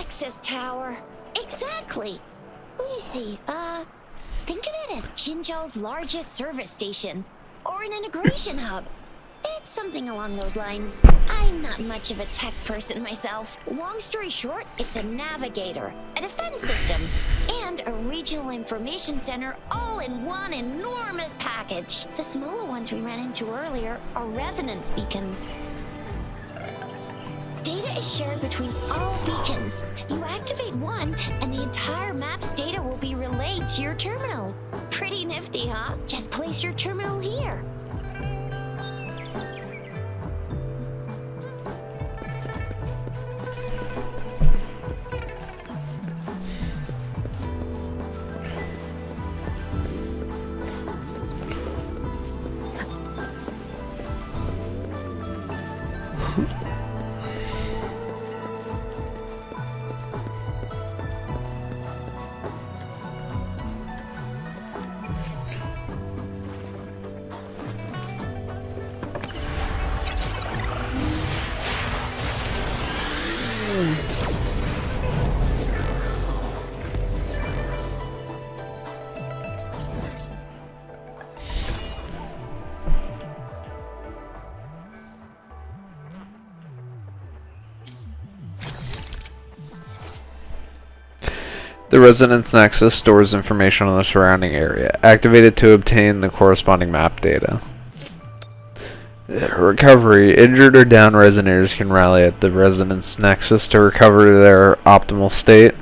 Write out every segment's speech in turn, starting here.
access tower. Exactly. Let me see. Think of it as Jinzhou's largest service station, or an integration hub. It's something along those lines. I'm not much of a tech person myself. Long story short, it's a navigator, a defense system, and a regional information center all in one enormous package. The smaller ones we ran into earlier are resonance beacons. Data is shared between all beacons. You activate one, and the entire map's data will be relayed to your terminal. Pretty nifty, huh? Just place your terminal here. The Resonance Nexus stores information on the surrounding area. Activate it to obtain the corresponding map data. Recovery. Injured or downed resonators can rally at the Resonance Nexus to recover their optimal state.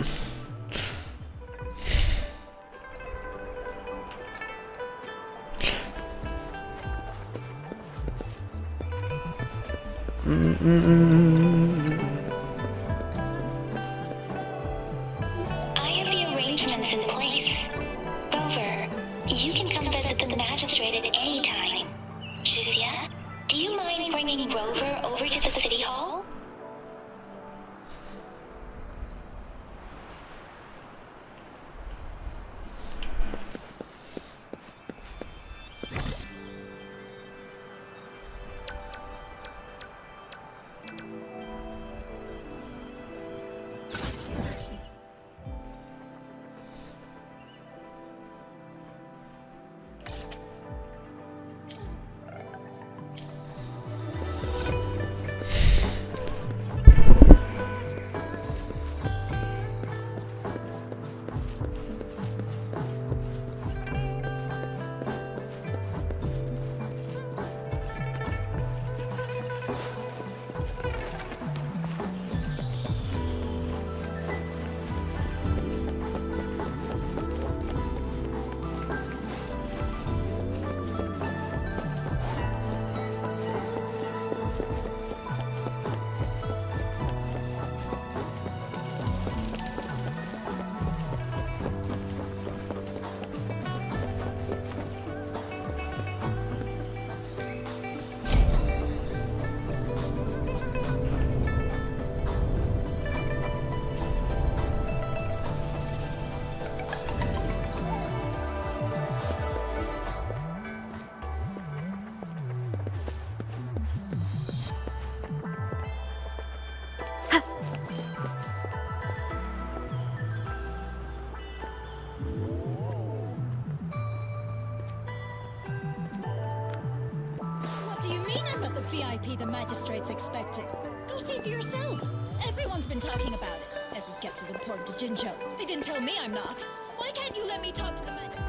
VIP the magistrate's expecting. Go see for yourself. Everyone's been talking about it. Every guest is important to Jinzhou. They didn't tell me I'm not. Why can't you let me talk to the magistrate?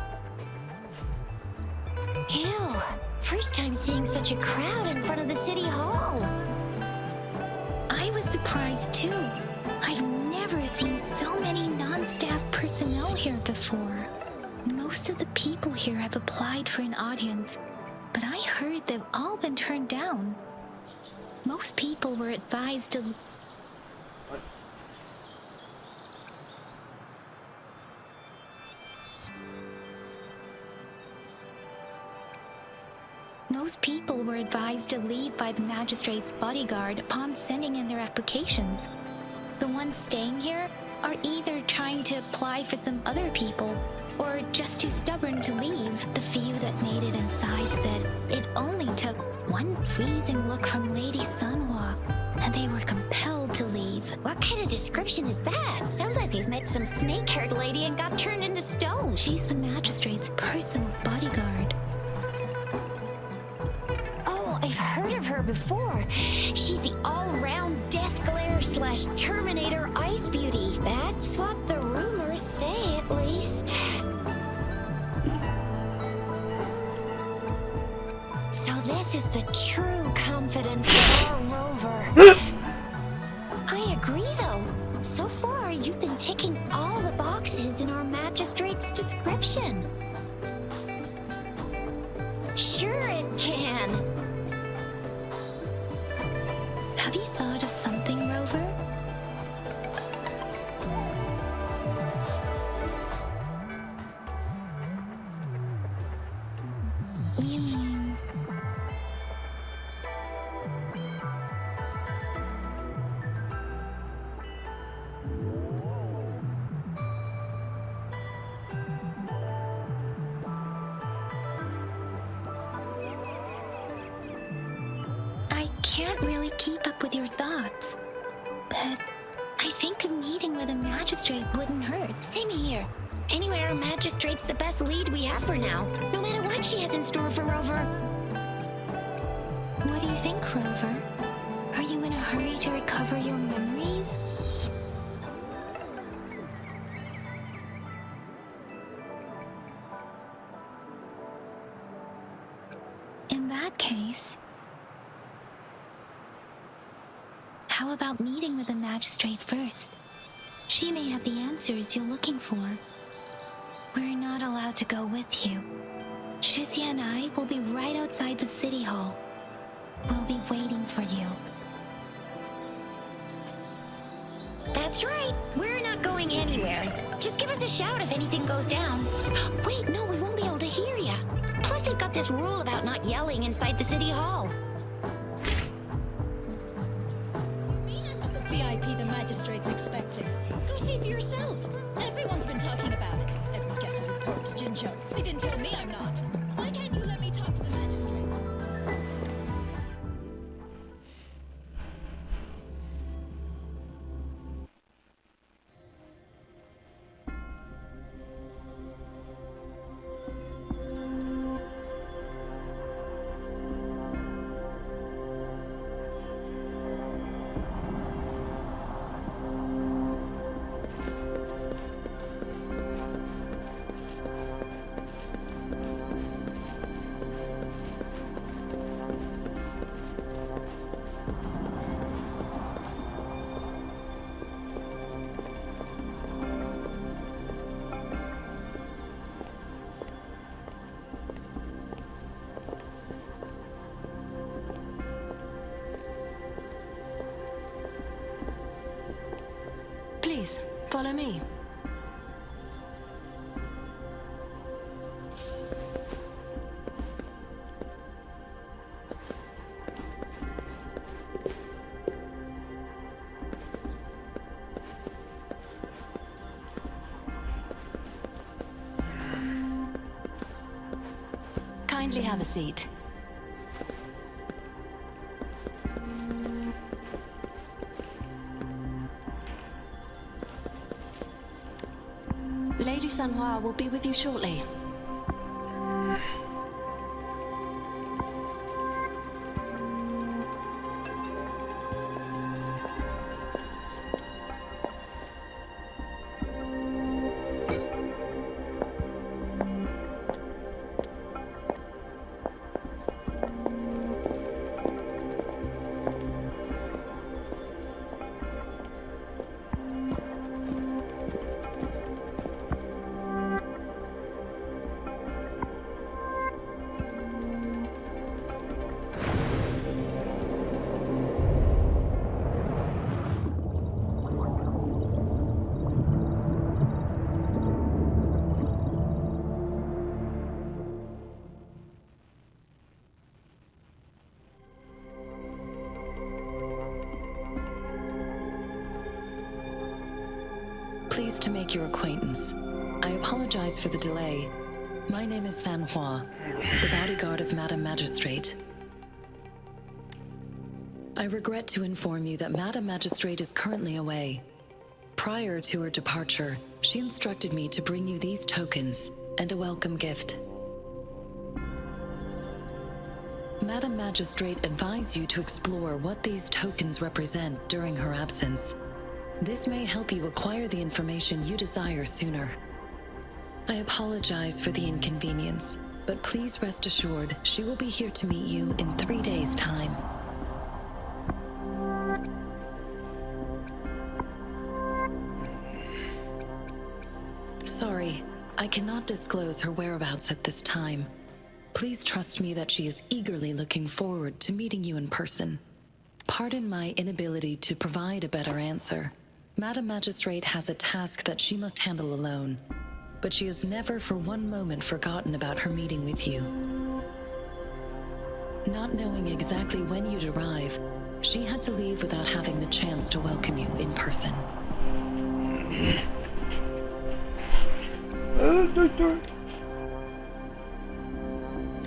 Ew. First time seeing such a crowd in front of the city hall. I was surprised too. I've never seen so many non-staff personnel here before. Most of the people here have applied for an audience, but I heard they've all been turned down. Most people were advised to... Most people were advised to leave by the magistrate's bodyguard upon sending in their applications. The ones staying here are either trying to apply for some other people or just too stubborn to leave. The few that made it inside said it only took one freezing look from Lady Sunhua and they were compelled to leave. What kind of description is that? Sounds like they've met some snake-haired lady and got turned into stone. She's the magistrate's personal bodyguard. Oh, I've heard of her before. She's the all-round death glare / Terminator ice beauty. That's what the rumors say, at least. So this is the true confidence of our rover. I agree, though. So far, you've been ticking all the boxes in our magistrate's description. Sure it can. Have you thought of something, Rover? You mean... I can't really keep up with your thoughts, but I think a meeting with a magistrate wouldn't hurt. Same here. Anyway, our magistrate's the best lead we have for now, no matter what she has in store for Rover. What do you think, Rover? Are you in a hurry to recover your memories? In that case, how about meeting with the magistrate first? She may have the answers you're looking for. We're not allowed to go with you. Shizia and I will be right outside the city hall. We'll be waiting for you. That's right. We're not going anywhere. Just give us a shout if anything goes down. Wait, no, we won't be able to hear ya. Plus, they've got this rule about not yelling inside the city hall. The VIP the magistrate's expecting. Go see for yourself. Everyone's been talking about it. Every guest is important to Jinzhou. They didn't tell me I'm not. Why can't you let me talk to the magistrate? Please, follow me. Kindly have a seat. Lady Sanhua will be with you shortly. Pleased to make your acquaintance. I apologize for the delay. My name is Sanhua, the bodyguard of Madam Magistrate. I regret to inform you that Madam Magistrate is currently away. Prior to her departure, she instructed me to bring you these tokens and a welcome gift. Madam Magistrate advised you to explore what these tokens represent during her absence. This may help you acquire the information you desire sooner. I apologize for the inconvenience, but please rest assured she will be here to meet you in 3 days' time. Sorry, I cannot disclose her whereabouts at this time. Please trust me that she is eagerly looking forward to meeting you in person. Pardon my inability to provide a better answer. Madam Magistrate has a task that she must handle alone, but she has never for one moment forgotten about her meeting with you. Not knowing exactly when you'd arrive, she had to leave without having the chance to welcome you in person.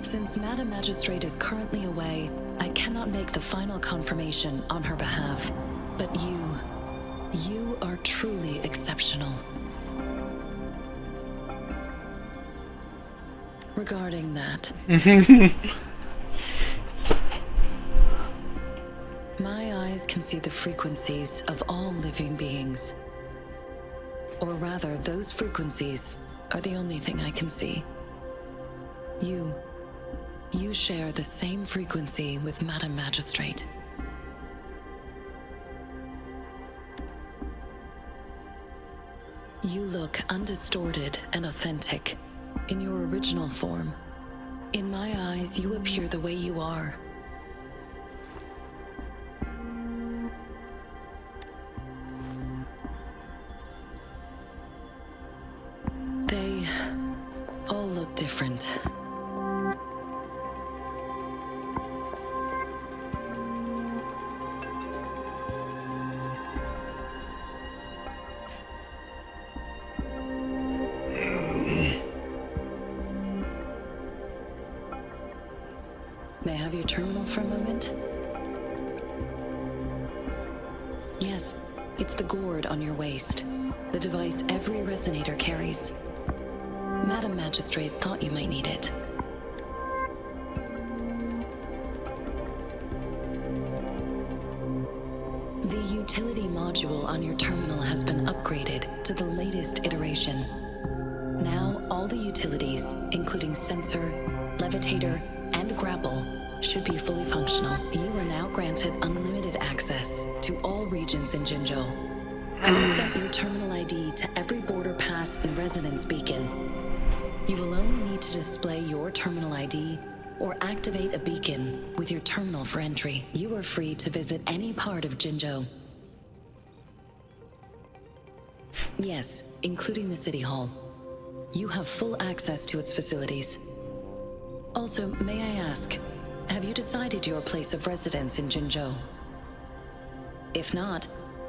Since Madam Magistrate is currently away, I cannot make the final confirmation on her behalf. But you are truly exceptional. Regarding that, my eyes can see the frequencies of all living beings. Or rather, those frequencies are the only thing I can see. You share the same frequency with Madam Magistrate. You look undistorted and authentic in your original form. In my eyes, you appear the way you are. They all look different. May I have your terminal for a moment? Yes, it's the gourd on your waist, the device every resonator carries. Madam Magistrate thought you might need it. The utility module on your terminal has been upgraded to the latest iteration. Now, all the utilities, including sensor, levitator, and grapple, should be fully functional. You are now granted unlimited access to all regions in Jinzhou. You set your terminal ID to every border pass and residence beacon. You will only need to display your terminal ID or activate a beacon with your terminal for entry. You are free to visit any part of Jinzhou. Yes, including the City Hall. You have full access to its facilities. Also, may I ask, have you decided your place of residence in Jinzhou? If not,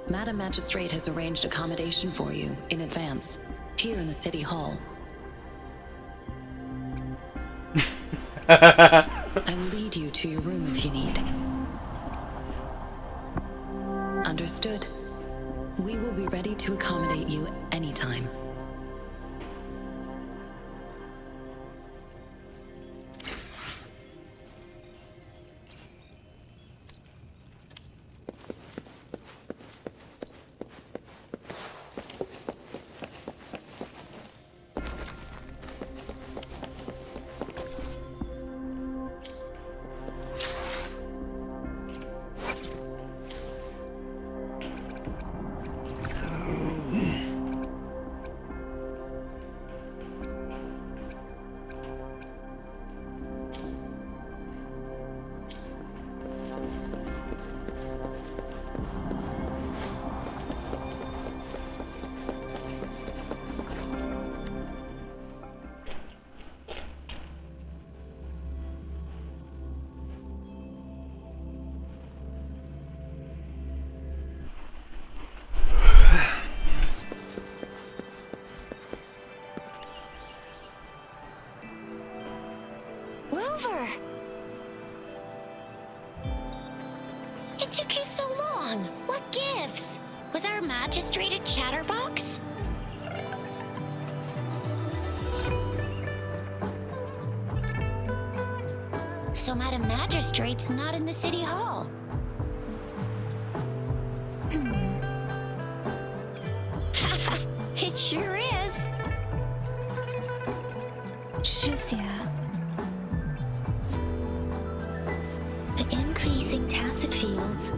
Madam Magistrate has arranged accommodation for you in advance, here in the City Hall. I will lead you to your room if you need. Understood. We will be ready to accommodate you anytime. magistrate a chatterbox? So Madam Magistrate's not in the city hall. Haha, it sure is. Shuzia. The increasing tacit fields,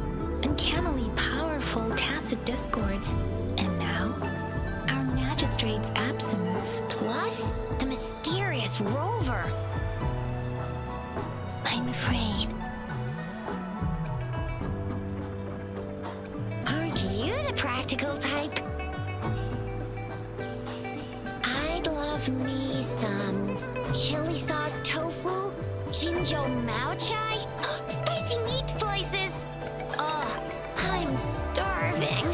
uncannily powerful tacit discords, and now, our magistrate's absence. Plus, the mysterious rover. I'm afraid. Aren't you the practical type? I'd love me some chili sauce tofu, Jinjo Mao Chai, spicy meat slices. Ugh, I'm starving.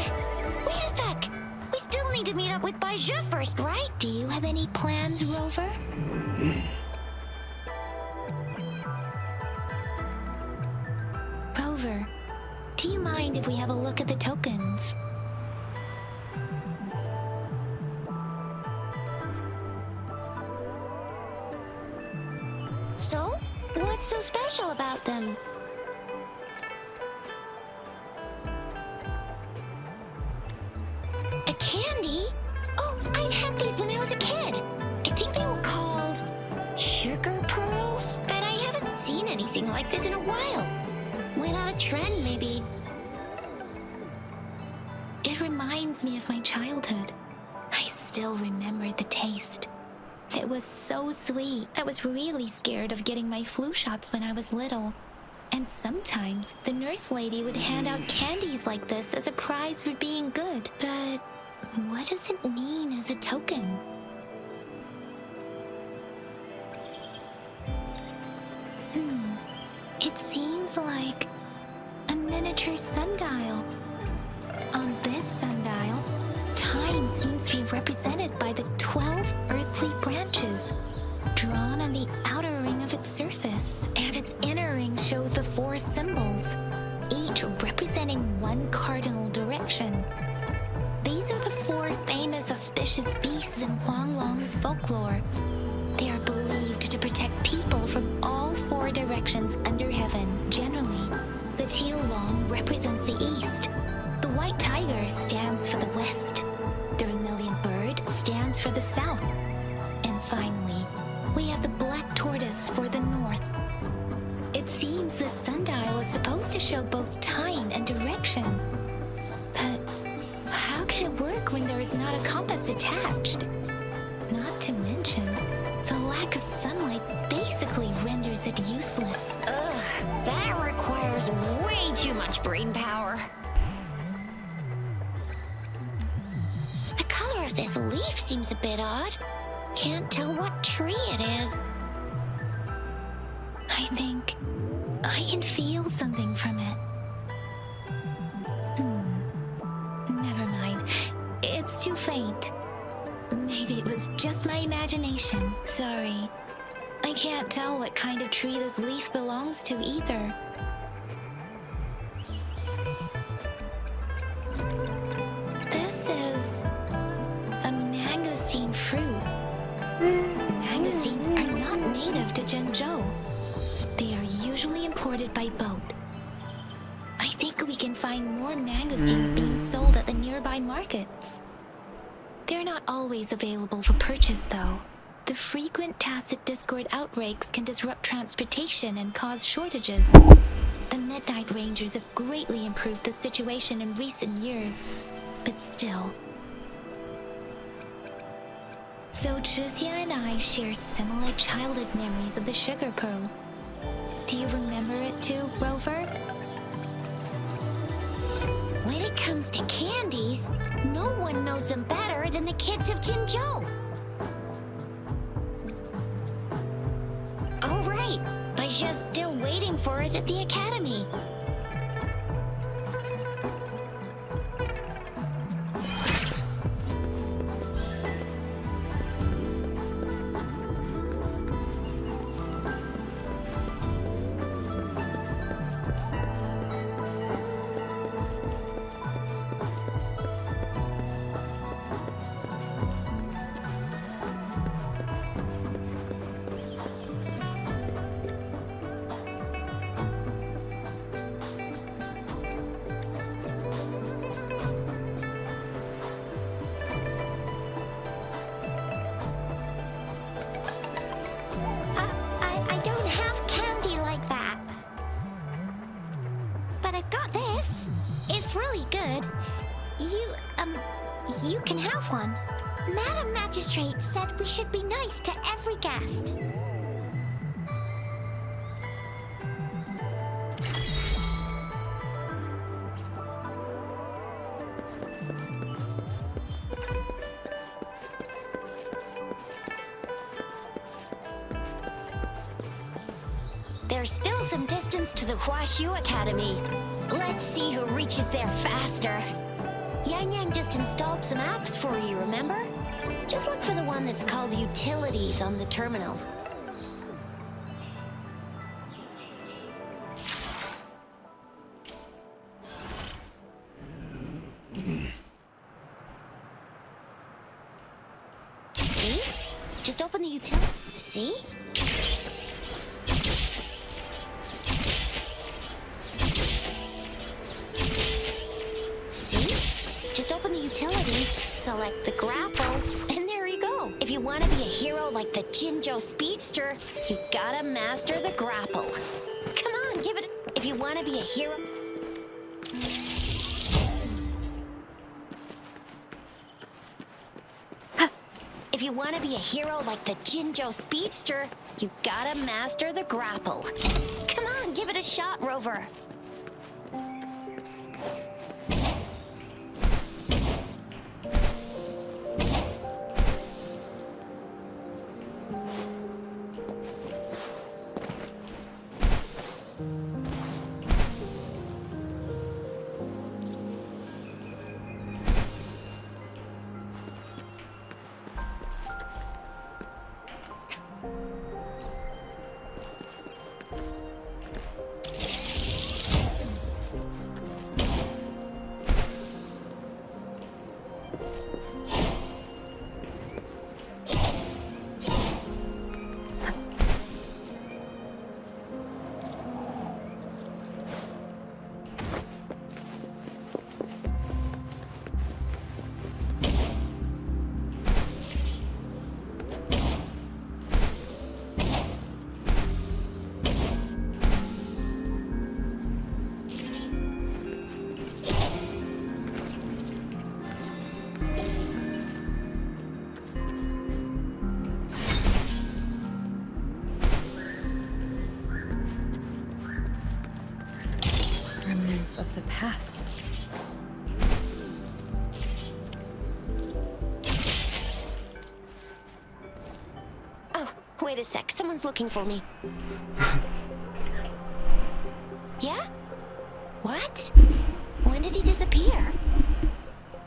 Wait a sec. We still need to meet up with Baija first, right? Do you have any plans, Rover? Rover, do you mind if we have a look at the tokens? So, what's so special about them? A candy? Oh, I've had these when I was a kid. I think they were called sugar pearls, but I haven't seen anything like this in a while. Went out of trend, maybe. It reminds me of my childhood. I still remember the taste. It was so sweet. I was really scared of getting my flu shots when I was little. And sometimes the nurse lady would hand out candies like this as a prize for being good. But what does it mean as a token? It seems like a miniature sundial. On this sundial, time seems to be represented by the 12 earthly branches, drawn on the outer ring of its surface. And its inner ring shows the 4 symbols, each representing one cardinal direction. These are the 4 famous auspicious beasts in Huanglong's folklore. They are believed to protect people from all 4 directions under heaven. Generally, the teal long represents the east. The white tiger stands for the west. The vermilion bird stands for the south. And finally, we have the black tortoise for the north. It seems the sundial is supposed to show both time and direction. But how can it work when there is not a compass attached? Not to mention, the lack of sunlight basically renders it useless. Ugh, that requires way too much brain power. The color of this leaf seems a bit odd. Can't tell what tree it is. I think I can feel something from it. Never mind. It's too faint. Maybe it was just my imagination. Sorry. I can't tell what kind of tree this leaf belongs to either. This is a mangosteen fruit. Mangosteens are not native to Zhengzhou. They are usually imported by boat. I think we can find more mangosteens being sold at the nearby markets. They're not always available for purchase, though. The frequent tacit discord outbreaks can disrupt transportation and cause shortages. The Midnight Rangers have greatly improved the situation in recent years, but still. So Chixia and I share similar childhood memories of the sugar pearl. Do you remember it too, Rover? When it comes to candies, no one knows them better than the kids of Jinzhou. Oh, right. Baija's still waiting for us at the academy. you can have one. Madam Magistrate said we should be nice to every guest. There's still some distance to the Huashu Academy. Let's see who reaches there faster. Yang Yang just installed some apps for you, remember? Just look for the one that's called Utilities on the terminal. See? Just open the utility. See? Just open the utilities, select the grapple, and there you go. If you want to be a hero like the Jinjo Speedster, you gotta master the grapple. Come on, give it. If you want to be a hero. If you want to be a hero like the Jinjo Speedster, you gotta master the grapple. Come on, give it a shot, Rover. Of the past. Oh, wait a sec. Someone's looking for me. Yeah? What? When did he disappear?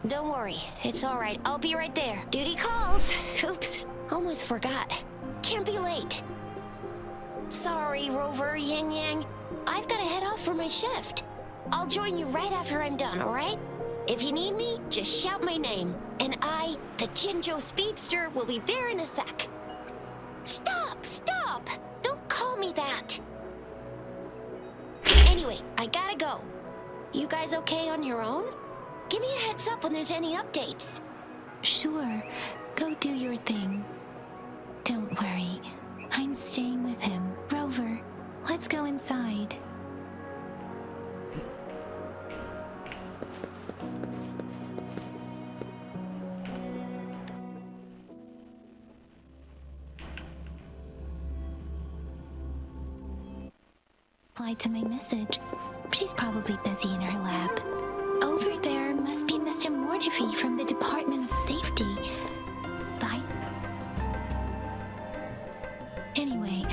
Don't worry. It's all right. I'll be right there. Duty calls. Oops. Almost forgot. Can't be late. Sorry, Rover, Yang Yang. I've got to head off for my shift. I'll join you right after I'm done, alright? If you need me, just shout my name. And I, the Jinjo Speedster, will be there in a sec. Stop! Stop! Don't call me that! Anyway, I gotta go. You guys okay on your own? Give me a heads up when there's any updates. Sure, go do your thing. Don't worry, I'm staying with him. Rover, let's go inside. Replied to my message. She's probably busy in her lab. Over there must be Mr. Mortifi from the Department of Safety. Bye. Anyway,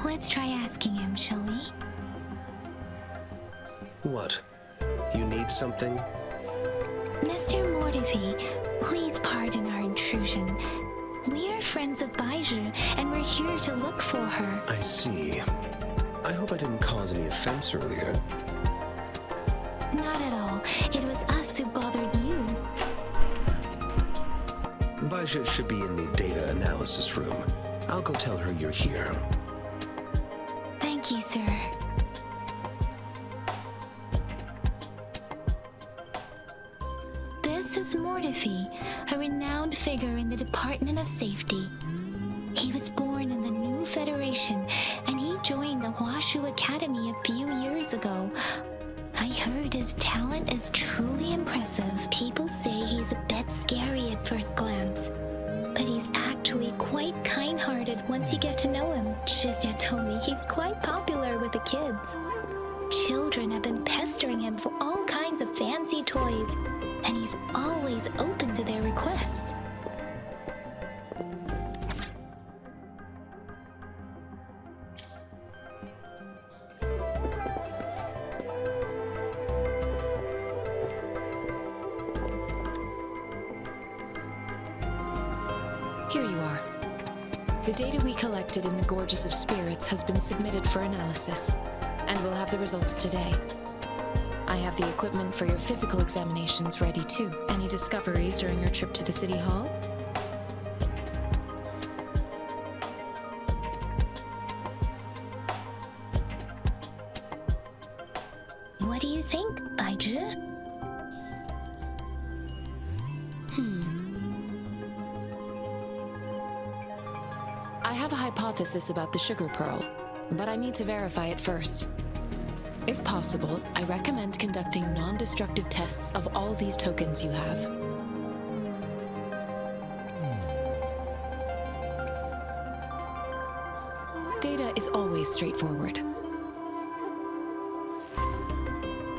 let's try asking him, shall we? What? You need something? Mr. Mortifi, please pardon our intrusion. We are friends of Baiju, and we're here to look for her. I see. I hope I didn't cause any offense earlier. Not at all. It was us who bothered you. Baija should be in the data analysis room. I'll go tell her you're here. Thank you, sir. This is Mortifi, a renowned figure in the Department of Safety. He was born in the new Federation, and he joined the Huashu Academy a few years ago. I heard his talent is truly impressive. People say he's a bit scary at first glance, but he's actually quite kind-hearted once you get to know him. Shizia told me he's quite popular with the kids. Children have been pestering him for all kinds of fancy toys, and he's always open to their requests. Here you are. The data we collected in the Gorges of Spirits has been submitted for analysis, and we'll have the results today. I have the equipment for your physical examinations ready too. Any discoveries during your trip to the City Hall? What do you think, Baizhi? I have a hypothesis about the sugar pearl, but I need to verify it first. If possible, I recommend conducting non-destructive tests of all these tokens you have. Data is always straightforward.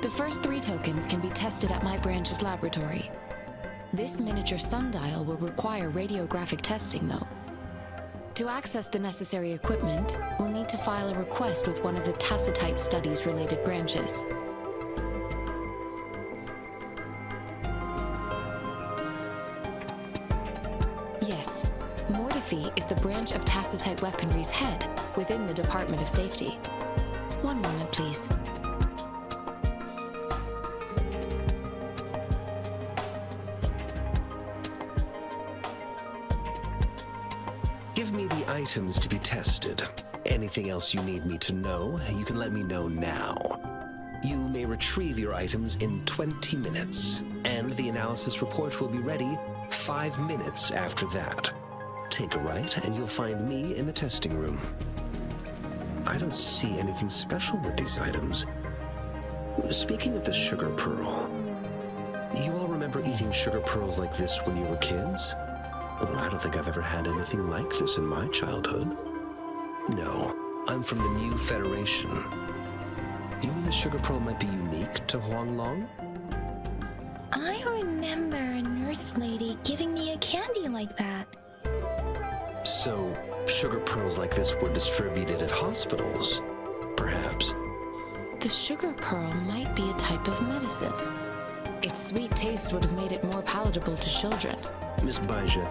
The first 3 tokens can be tested at my branch's laboratory. This miniature sundial will require radiographic testing, though. To access the necessary equipment, we'll need to file a request with one of the Tacitite Studies-related branches. Yes, Mortifi is the branch of Tacitite Weaponry's head within the Department of Safety. One moment, please. Give me the items to be tested. Anything else you need me to know, you can let me know now. You may retrieve your items in 20 minutes, and the analysis report will be ready 5 minutes after that. Take a right, and you'll find me in the testing room. I don't see anything special with these items. Speaking of the sugar pearl, you all remember eating sugar pearls like this when you were kids? Oh, I don't think I've ever had anything like this in my childhood. No, I'm from the New Federation. You mean the sugar pearl might be unique to Huanglong? I remember a nurse lady giving me a candy like that. So, sugar pearls like this were distributed at hospitals, perhaps. The sugar pearl might be a type of medicine. Its sweet taste would have made it more palatable to children. Miss Baizhi,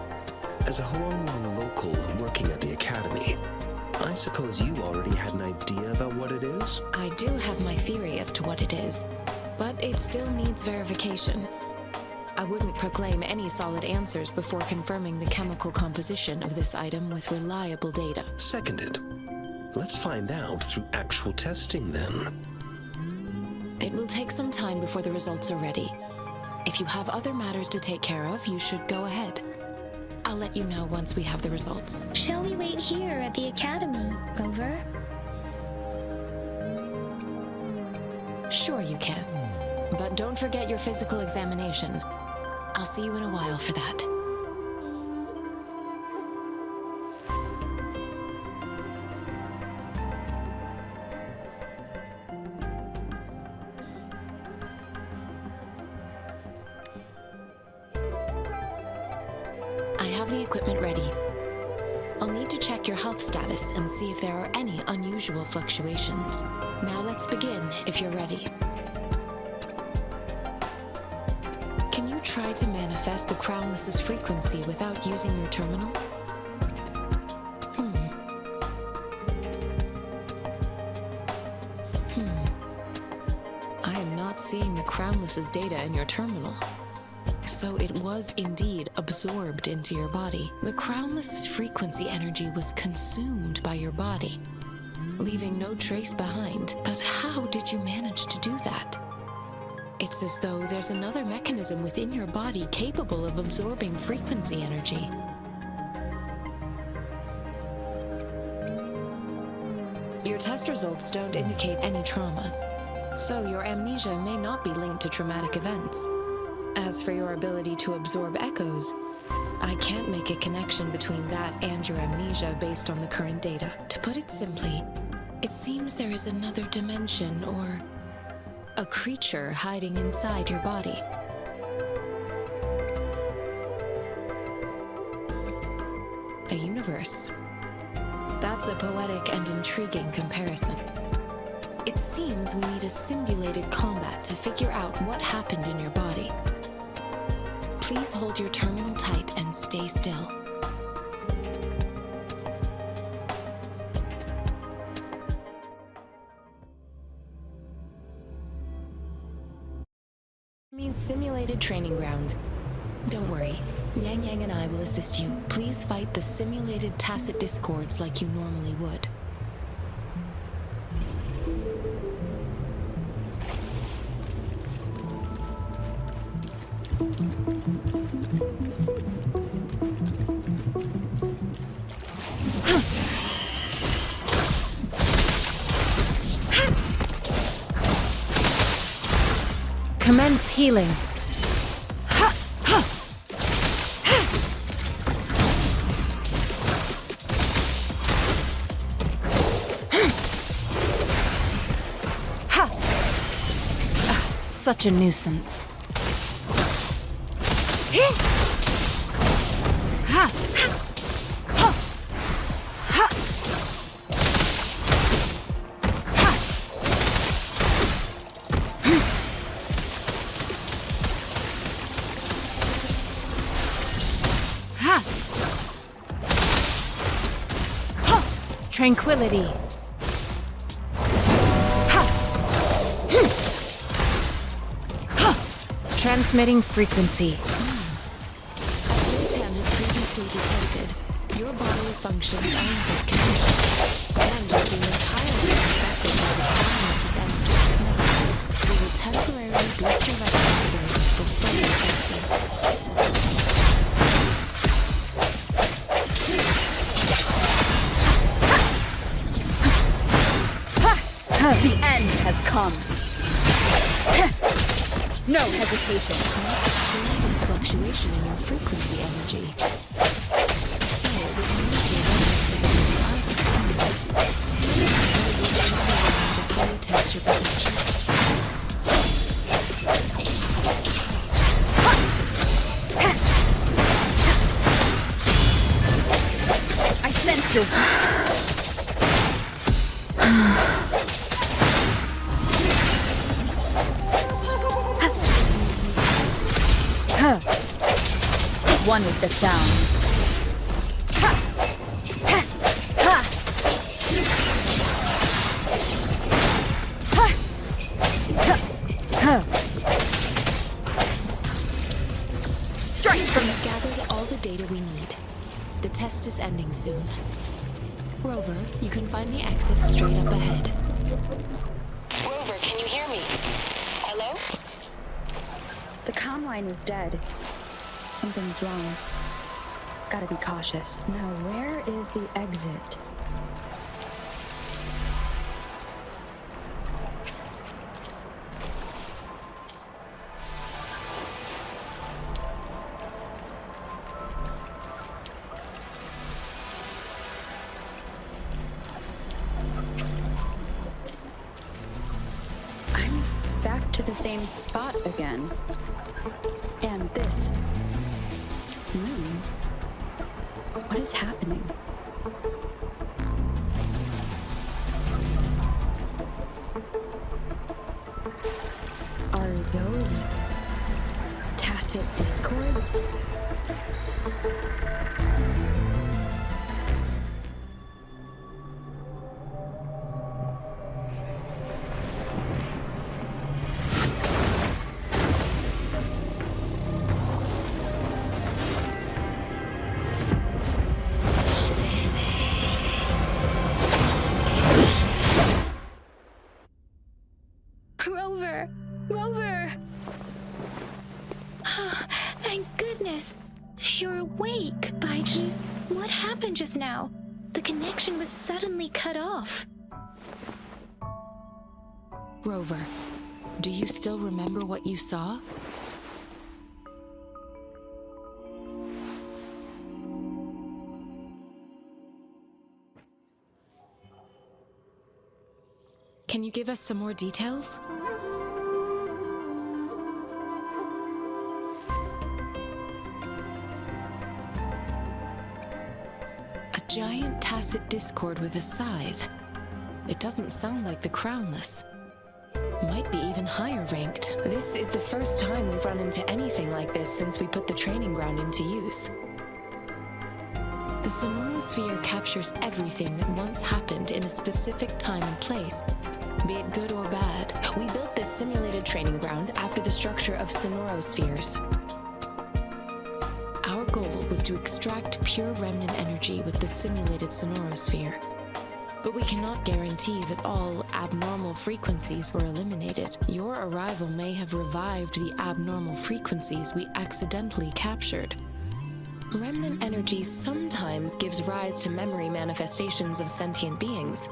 as a Huanglong local working at the academy, I suppose you already had an idea about what it is? I do have my theory as to what it is, but it still needs verification. I wouldn't proclaim any solid answers before confirming the chemical composition of this item with reliable data. Seconded. Let's find out through actual testing then. It will take some time before the results are ready. If you have other matters to take care of, you should go ahead. I'll let you know once we have the results. Shall we wait here at the academy, Rover? Sure you can. But don't forget your physical examination. I'll see you in a while for that. I have the equipment ready. I'll need to check your health status and see if there are any unusual fluctuations. Now let's begin, if you're ready. Can you try to manifest the Crownless's frequency without using your terminal? I am not seeing the Crownless's data in your terminal. So it was indeed absorbed into your body. The Crownless's frequency energy was consumed by your body, leaving no trace behind. But how did you manage to do that? It's as though there's another mechanism within your body capable of absorbing frequency energy. Your test results don't indicate any trauma. So your amnesia may not be linked to traumatic events. As for your ability to absorb echoes, I can't make a connection between that and your amnesia based on the current data. To put it simply, it seems there is another dimension or a creature hiding inside your body. A universe. That's a poetic and intriguing comparison. It seems we need a simulated combat to figure out what happened in your body. Please hold your terminal tight and stay still. Enemy's simulated training ground. Don't worry, Yang Yang and I will assist you. Please fight the simulated tacit discords like you normally would. Commence healing. Such a nuisance. Tranquility. Transmitting frequency. As Lieutenant had previously detected, your bodily functions are in good condition, and you seem entirely unaffected by the sickness's energy. Now, we will temporarily boost your vitality for further testing. The end has come. No hesitation. Slightest fluctuation in your frequency energy. So, with to fully test your potential. I sense your... One with the sounds. Strike from the... Gathered all the data we need. The test is ending soon. Rover, you can find the exit straight up ahead. Rover, can you hear me? Hello? The comm line is dead. Something's wrong. Gotta be cautious. Now, where is the exit? I'm back to the same spot again. And this... What is happening? Are those tacit discords? Rover! Thank goodness. You're awake, Baiji. What happened just now? The connection was suddenly cut off. Rover, Do you still remember what you saw? Can you give us some more details? A giant tacit discord with a scythe. It doesn't sound like the Crownless. Might be even higher ranked. This is the first time we've run into anything like this since we put the training ground into use. The sonorosphere captures everything that once happened in a specific time and place, be it good or bad. We built this simulated training ground after the structure of sonorospheres. Our goal was to extract pure remnant energy with the simulated sonorosphere. But we cannot guarantee that all abnormal frequencies were eliminated. Your arrival may have revived the abnormal frequencies we accidentally captured. Remnant energy sometimes gives rise to memory manifestations of sentient beings.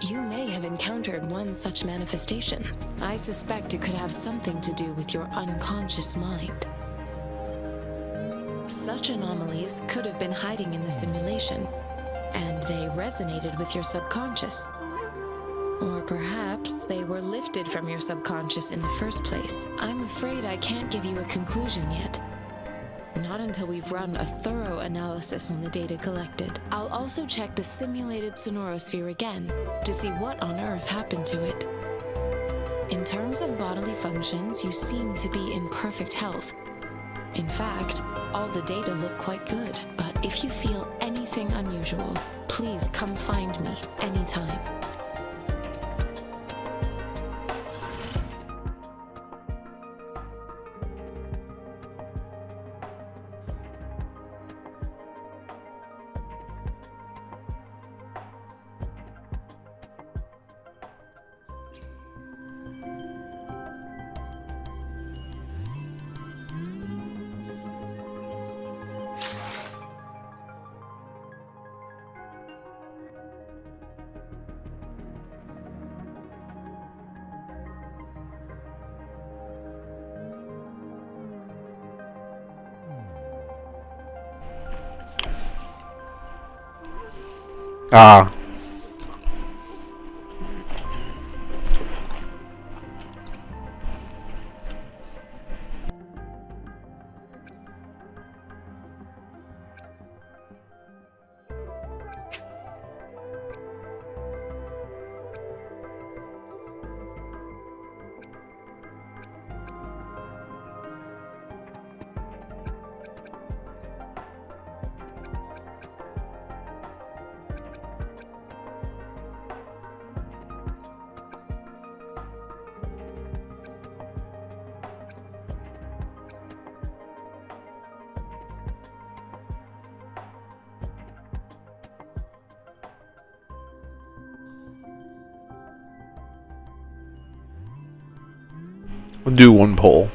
You may have encountered one such manifestation. I suspect it could have something to do with your unconscious mind. Such anomalies could have been hiding in the simulation, and they resonated with your subconscious. Or perhaps they were lifted from your subconscious in the first place. I'm afraid I can't give you a conclusion yet. Not until we've run a thorough analysis on the data collected. I'll also check the simulated sonorosphere again to see what on earth happened to it. In terms of bodily functions, you seem to be in perfect health. In fact, all the data look quite good. But if you feel anything unusual, please come find me anytime. Ah. We'll do one poll.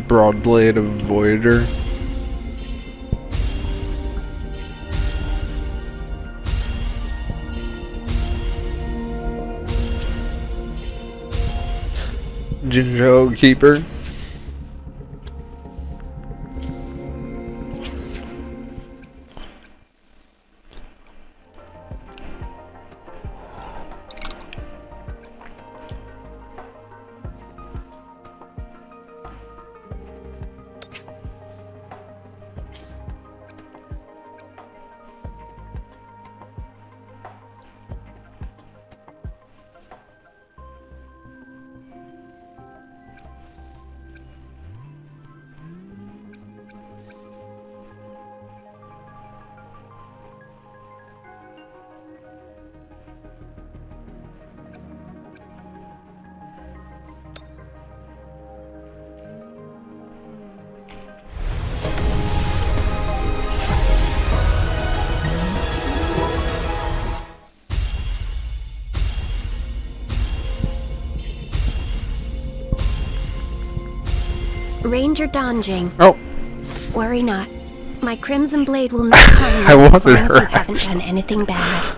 Broadblade of Voyager. Jinzhou Keeper. Ranger Donjing. Oh, Worry not. My Crimson Blade will not harm you I as wanted long as her. you haven't done anything bad.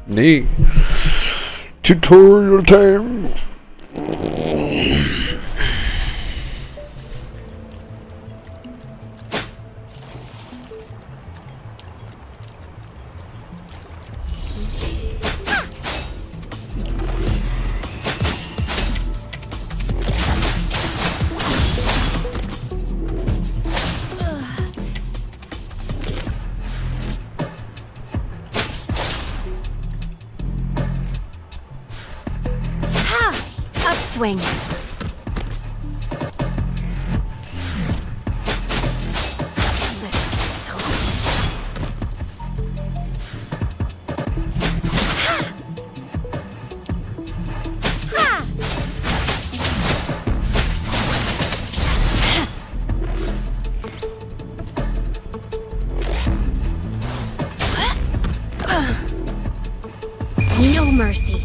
Neat. Tutorial time. Upswing. Let's get this over. mercy.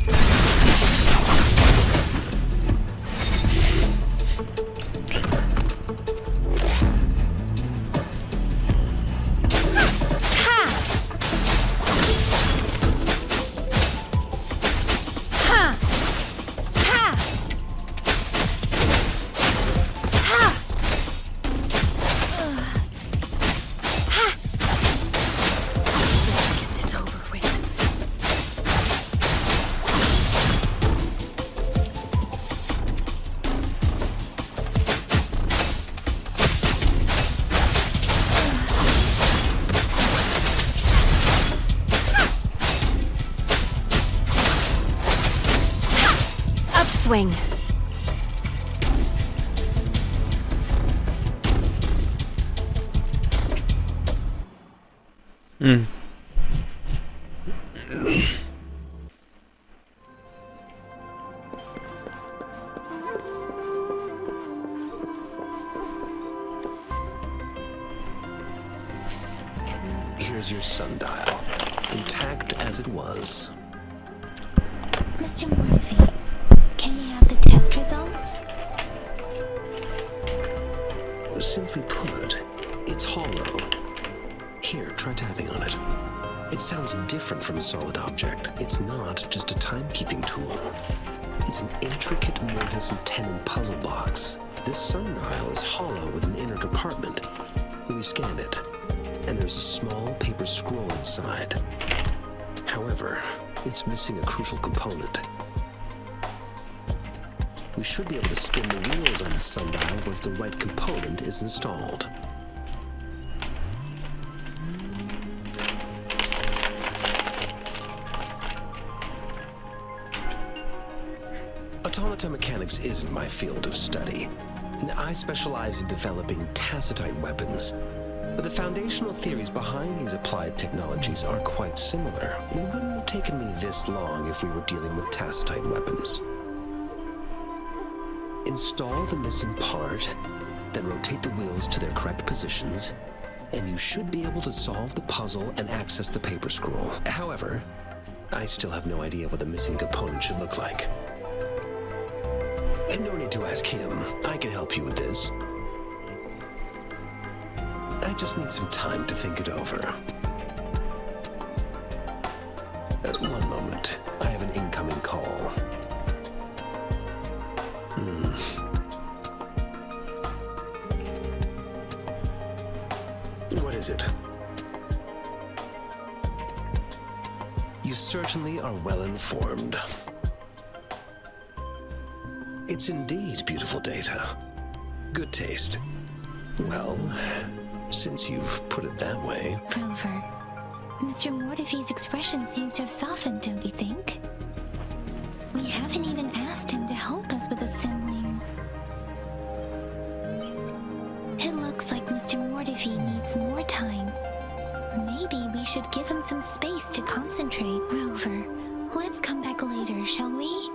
Upswing. Here's your sundial, intact as it was. Mr. Morphy, can we have the test results? Simply put, it's hollow. Here, try tapping on it. It sounds different from a solid object. It's not just a timekeeping tool. It's an intricate mortise and tenon puzzle box. This sundial is hollow with an inner compartment. We scan it, and there's a small paper scroll inside. However, it's missing a crucial component. We should be able to spin the wheels on the sundial once the right component is installed. Automata mechanics isn't my field of study. I specialize in developing tacitite weapons, but the foundational theories behind these applied technologies are quite similar. It wouldn't have taken me this long if we were dealing with tacitite weapons. Install the missing part, then rotate the wheels to their correct positions, and you should be able to solve the puzzle and access the paper scroll. However, I still have no idea what the missing component should look like. And no need to ask him. I can help you with this. I just need some time to think it over. One moment. I have an incoming call. What is it? You certainly are well informed. It's indeed beautiful data. Good taste. Well, since you've put it that way... Rover, Mr. Mortifee's expression seems to have softened, don't you think? We haven't even asked him to help us with assembling. It looks like Mr. Mortifee needs more time. Maybe we should give him some space to concentrate. Rover, let's come back later, shall we?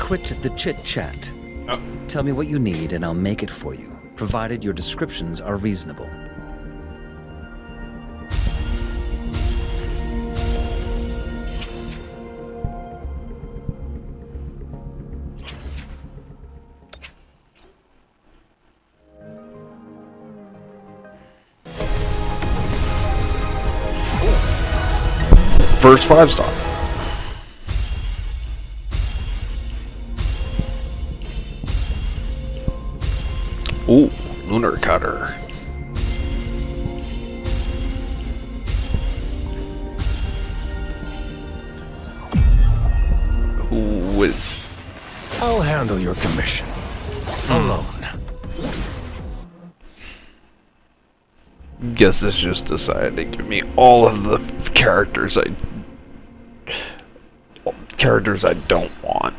quit the chit-chat. Oh. Tell me what you need and I'll make it for you, provided your descriptions are reasonable. First 5-star. Ooh, Lunar Cutter. Ooh, I'll handle your commission. Alone. guess this just decided to give me all of the characters I don't want.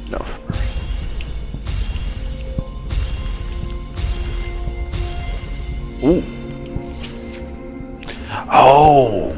No. Ooh. Oh.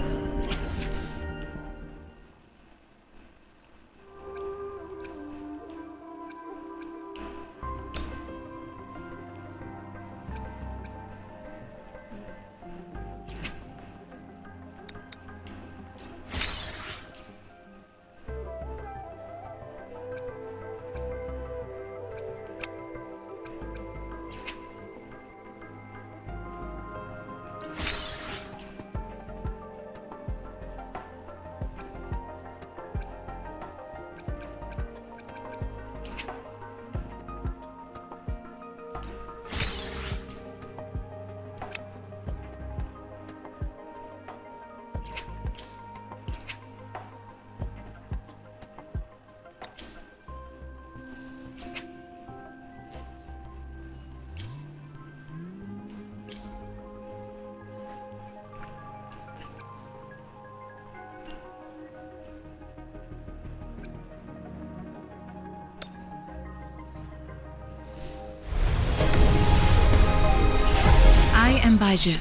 I am Baiju,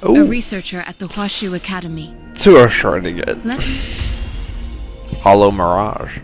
a Ooh. researcher at the Huashu Academy. That's who I was trying to get. Let me... Hollow Mirage.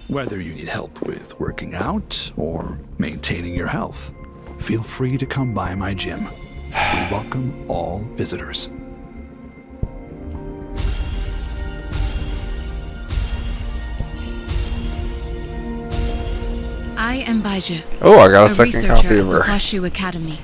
Whether you need help with working out or maintaining your health, feel free to come by my gym. We welcome all visitors. I am Baiju. Oh, I got a second researcher copy at of the her. Huashu Academy.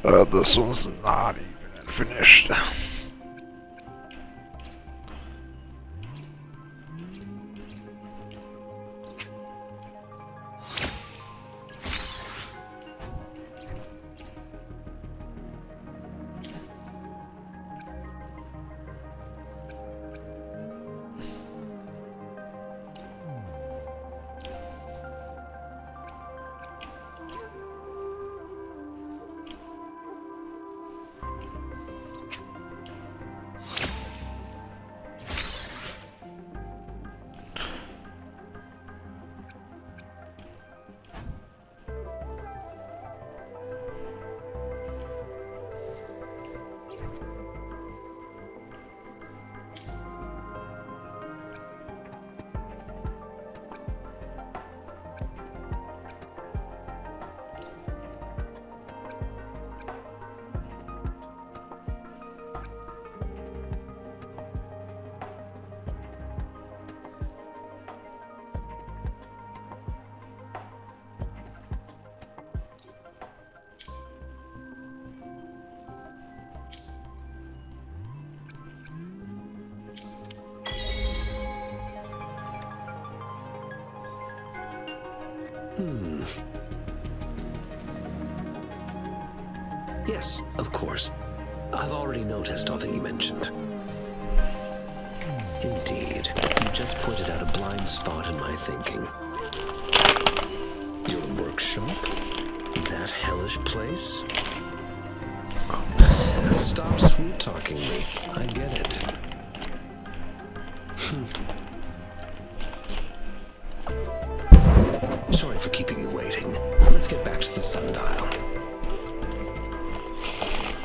This one's not even finished. Yes, of course. I've already noticed all that you mentioned. Indeed, you just pointed out a blind spot in my thinking. Your workshop? That hellish place? Stop sweet-talking me. I get it. Sorry for keeping you waiting. Let's get back to the sundial.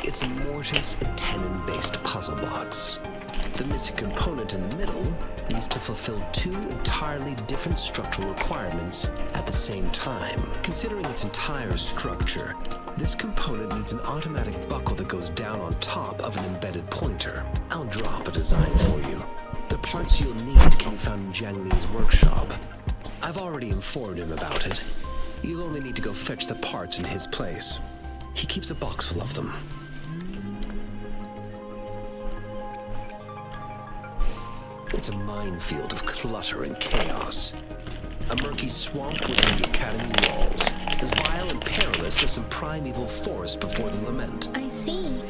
It's a mortise and tenon-based puzzle box. The missing component in the middle needs to fulfill two entirely different structural requirements at the same time. Considering its entire structure, this component needs an automatic buckle that goes down on top of an embedded pointer. I'll drop a design for you. The parts you'll need can be found in Jiang Li's workshop. I've already informed him about it. You'll only need to go fetch the parts in his place. He keeps a box full of them. It's a minefield of clutter and chaos. A murky swamp within the academy walls, as vile and perilous as some primeval forest before the lament. I see.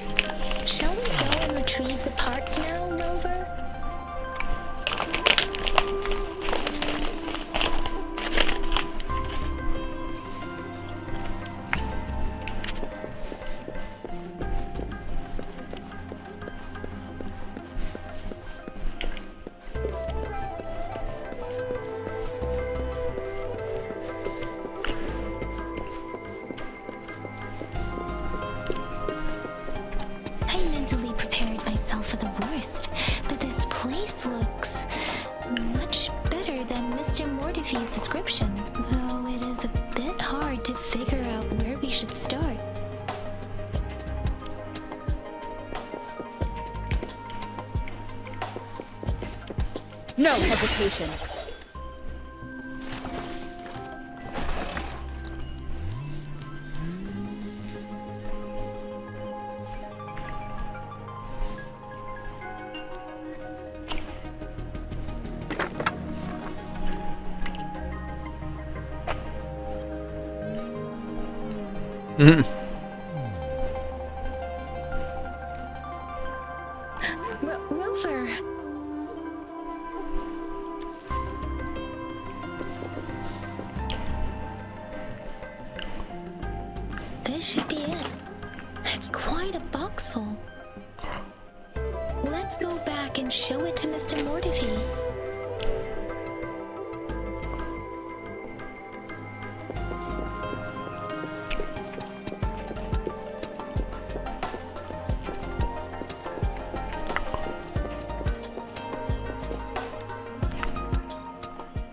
Shall we go and retrieve the parts now, Rover? No hesitation. Rover. This should be it. It's quite a box full. Let's go back and show it to Mr. Mortifee.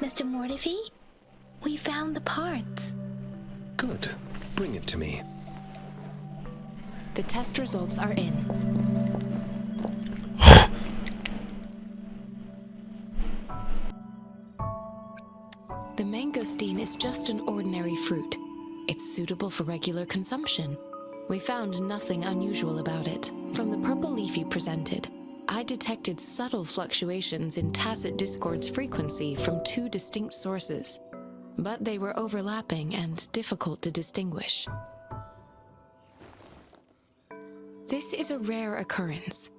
Mr. Mortifee, we found the parts. Good. Bring it to me. The test results are in. The mangosteen is just an ordinary fruit. It's suitable for regular consumption. We found nothing unusual about it. From the purple leaf you presented, I detected subtle fluctuations in tacit discord's frequency from two distinct sources, but they were overlapping and difficult to distinguish. This is a rare occurrence.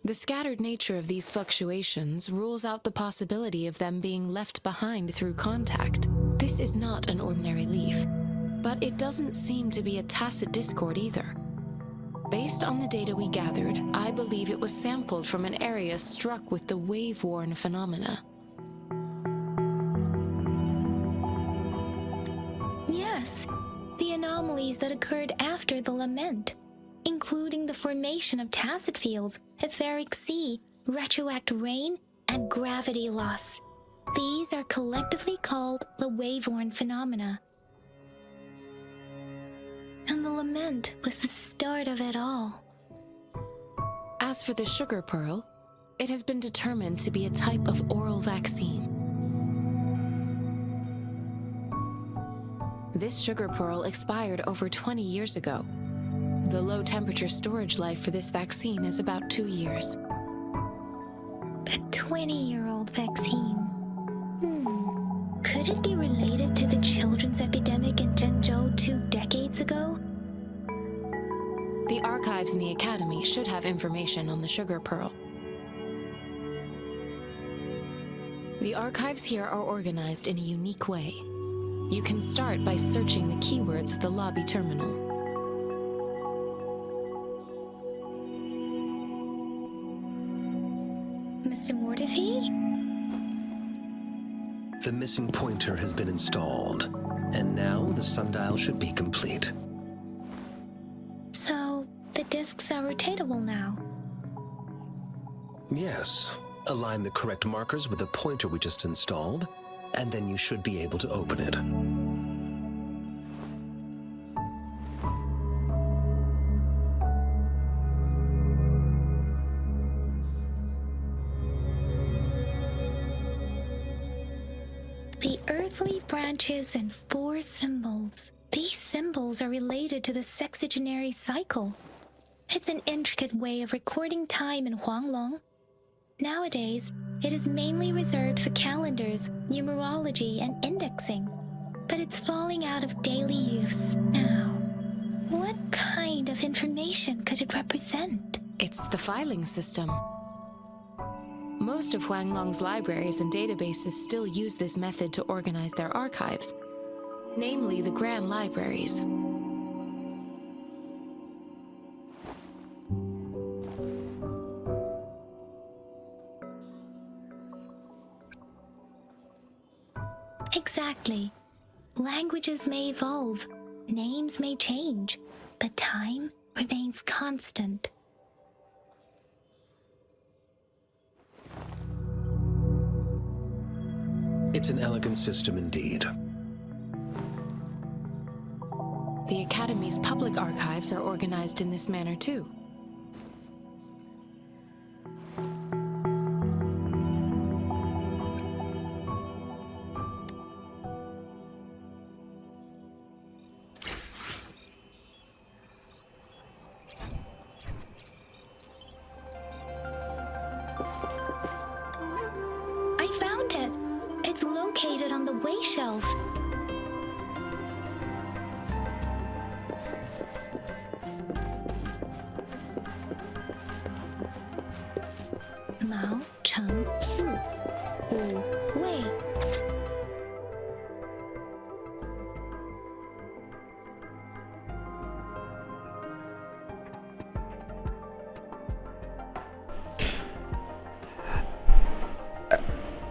The scattered nature of these fluctuations rules out the possibility of them being left behind through contact. This is not an ordinary leaf, but it doesn't seem to be a tacit discord either. Based on the data we gathered, I believe it was sampled from an area struck with the wave-worn phenomena. Yes, the anomalies that occurred after the lament, including the formation of tacit fields, etheric sea, retroact rain, and gravity loss. These are collectively called the wave-worn phenomena. And the lament was the start of it all. As for the sugar pearl, it has been determined to be a type of oral vaccine. This sugar pearl expired over 20 years ago. The low-temperature storage life for this vaccine is about 2 years. A 20-year-old vaccine. Could it be related to the children's epidemic in Zhengzhou 2 decades ago? The archives in the Academy should have information on the sugar pearl. The archives here are organized in a unique way. You can start by searching the keywords at the lobby terminal. Mr. Mortefi? The missing pointer has been installed, and now the sundial should be complete. So, the discs are rotatable now? Yes. Align the correct markers with the pointer we just installed, and then you should be able to open it. The earthly branches and 4 symbols. These symbols are related to the sexagenary cycle. It's an intricate way of recording time in Huanglong. Nowadays, it is mainly reserved for calendars, numerology, and indexing. But it's falling out of daily use now. What kind of information could it represent? It's the filing system. Most of Huanglong's libraries and databases still use this method to organize their archives, namely the Grand Libraries. Exactly. Languages may evolve, names may change, but time remains constant. It's an elegant system indeed. The Academy's public archives are organized in this manner too. I found it! It's located on the way shelf. Mao Cheng Si Wu Wei.